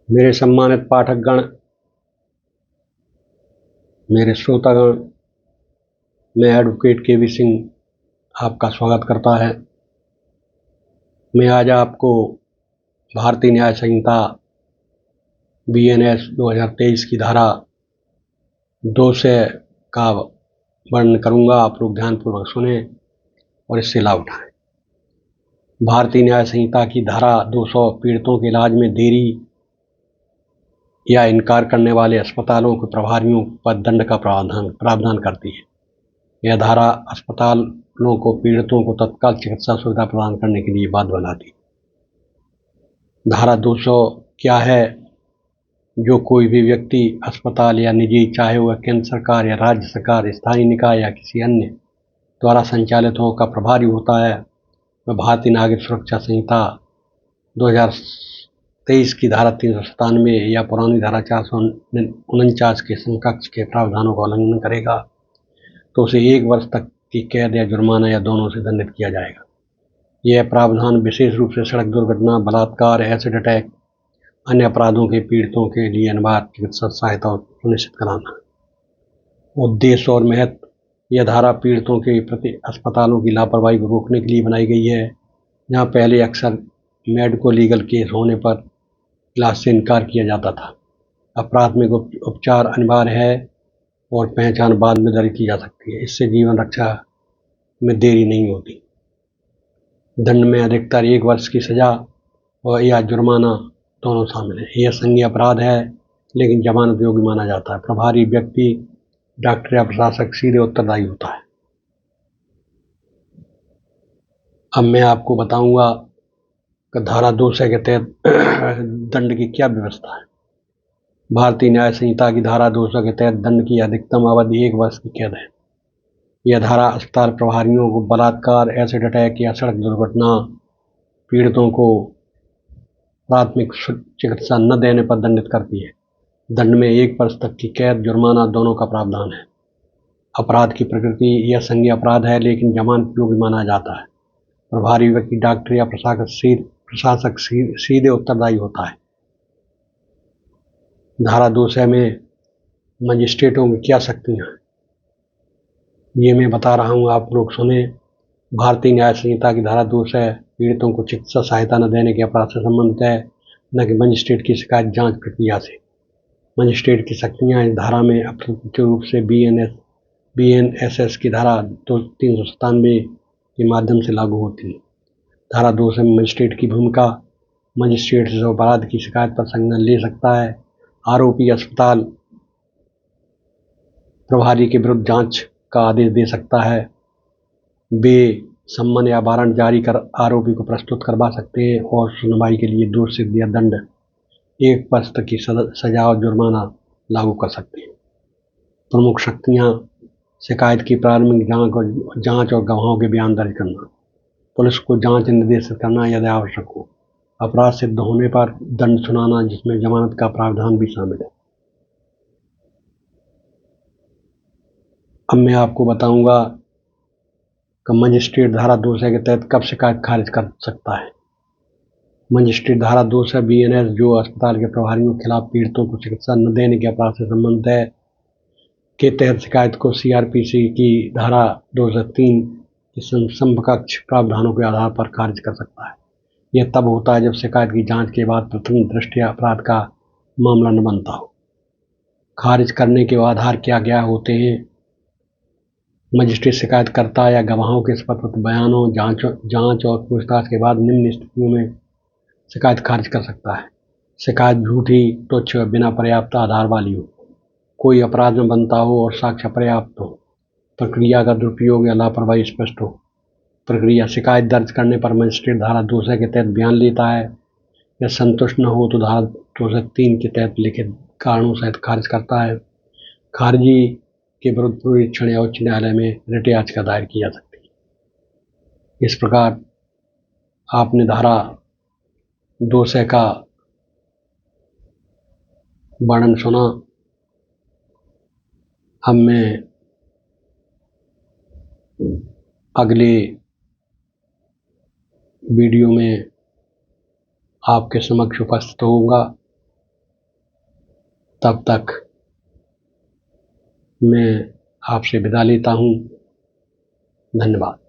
मेरे सम्मानित पाठकगण, मेरे श्रोतागण, मैं एडवोकेट के.वी. सिंह आपका स्वागत करता है। मैं आज आपको भारतीय न्याय संहिता BNS 2023 की धारा 200 का वर्णन करूंगा। आप लोग ध्यानपूर्वक सुने और इससे लाभ उठाएं। भारतीय न्याय संहिता की धारा 200 पीड़ितों के इलाज में देरी या इनकार करने वाले अस्पतालों के प्रभारियों पर दंड का प्रावधान करती है। यह धारा अस्पतालों को पीड़ितों को तत्काल चिकित्सा सुविधा प्रदान करने के लिए बाध्य बनाती है। धारा 200 क्या है? जो कोई भी व्यक्ति अस्पताल या निजी, चाहे वह केंद्र सरकार या राज्य सरकार, स्थानीय निकाय या किसी अन्य द्वारा संचालित हो का प्रभारी होता है, वह भारतीय नागरिक सुरक्षा संहिता 2023 की धारा 397 या पुरानी धारा 449 के समकक्ष के प्रावधानों का उल्लंघन करेगा तो उसे 1 वर्ष तक की कैद या जुर्माना या दोनों से दंडित किया जाएगा। यह प्रावधान विशेष रूप से सड़क दुर्घटना, बलात्कार, एसिड अटैक, अन्य अपराधों के पीड़ितों के लिए अनिवार्य चिकित्सा सहायता सुनिश्चित कराना। उद्देश्य और महत्व: यह धारा पीड़ितों के प्रति अस्पतालों की लापरवाही को रोकने के लिए बनाई गई है। जहां पहले अक्सर मेडिको लीगल केस होने पर इलाज से इनकार किया जाता था, अब प्राथमिक उपचार अनिवार्य है और पहचान बाद में दर्ज की जा सकती है। इससे जीवन रक्षा में देरी नहीं होती। दंड में अधिकतर 1 वर्ष की सजा और या जुर्माना दोनों शामिल है। यह संज्ञेय अपराध है लेकिन जमानत योग्य माना जाता है। प्रभारी व्यक्ति, डॉक्टर या प्रशासक सीधे उत्तरदायी होता है। अब मैं आपको बताऊंगा कि धारा 200 के तहत दंड की क्या व्यवस्था है। भारतीय न्याय संहिता की धारा 200 के तहत दंड की अधिकतम अवधि 1 वर्ष की कैद है। यह धारा अस्पताल प्रभारियों को बलात्कार, एसिड अटैक या सड़क दुर्घटना पीड़ितों को प्राथमिक चिकित्सा न देने पर दंडित करती है। दंड में 1 वर्ष तक की कैद, जुर्माना दोनों का प्रावधान है। अपराध की प्रकृति: यह संज्ञेय अपराध है लेकिन जमानत योग्य माना जाता है। प्रभारी व्यक्ति, डॉक्टर या प्रशासक सीधे उत्तरदायी होता है। धारा 200 में मजिस्ट्रेटों की क्या शक्तियां हैं, ये मैं बता रहा हूँ, आप लोग सुने। भारतीय न्याय संहिता की धारा 200 पीड़ितों को चिकित्सा सहायता न देने के अपराध से संबंधित है, न कि मजिस्ट्रेट की शिकायत जांच प्रक्रिया से। मजिस्ट्रेट की शक्तियां इस धारा में अप्रत्यक्ष रूप से BNSS की धारा 397 के माध्यम से लागू होती है। धारा 200 में मजिस्ट्रेट की भूमिका: मजिस्ट्रेट से अपराध की शिकायत पर संज्ञान ले सकता है। आरोपी अस्पताल प्रभारी के विरुद्ध जांच का आदेश दे सकता है। वे सम्मन या वारंट जारी कर आरोपी को प्रस्तुत करवा सकते हैं और सुनवाई के लिए दोषी या दंड 1 वर्ष तक की सजा और जुर्माना लागू कर सकते हैं। प्रमुख शक्तियां: शिकायत की प्रारंभिक जांच और गवाहों के बयान दर्ज करना, पुलिस को जांच निर्देशित करना यदि आवश्यक हो, अपराध सिद्ध होने पर दंड सुनाना जिसमें जमानत का प्रावधान भी शामिल है। अब मैं आपको बताऊंगा कि मजिस्ट्रेट धारा 200 के तहत कब शिकायत खारिज कर सकता है। मजिस्ट्रेट धारा 200 BNS जो अस्पताल के प्रभारियों के खिलाफ पीड़ितों को चिकित्सा न देने के अपराध से संबंधित है के तहत शिकायत को CRPC की धारा 203 के समकक्ष प्रावधानों के आधार पर खारिज कर सकता है। यह तब होता है जब शिकायत की जांच के बाद प्रथम दृष्टया अपराध का मामला न बनता हो। खारिज करने के आधार क्या क्या होते हैं? मजिस्ट्रेट शिकायतकर्ता या गवाहों के स्पष्ट बयानों, जांच और पूछताछ के बाद निम्न स्थितियों में शिकायत खारिज कर सकता है। शिकायत झूठी, तुच्छ, बिना पर्याप्त आधार वाली हो, कोई अपराध में बनता हो और साक्ष्य पर्याप्त हो, प्रक्रिया का दुरुपयोग या लापरवाही स्पष्ट हो। प्रक्रिया: शिकायत दर्ज करने पर मजिस्ट्रेट धारा 200 के तहत बयान लेता है। या संतुष्ट न हो तो धारा 203 के तहत लिखित कारणों सहित खारिज करता है। खारिजी के विरुद्ध पुनरीक्षण या उच्च न्यायालय में रिट याचिका दायर की जा सकती है। इस प्रकार आपने धारा 200 का वर्णन सुना। अब मैं अगले वीडियो में आपके समक्ष उपस्थित होऊंगा। तब तक मैं आपसे विदा लेता हूँ। धन्यवाद।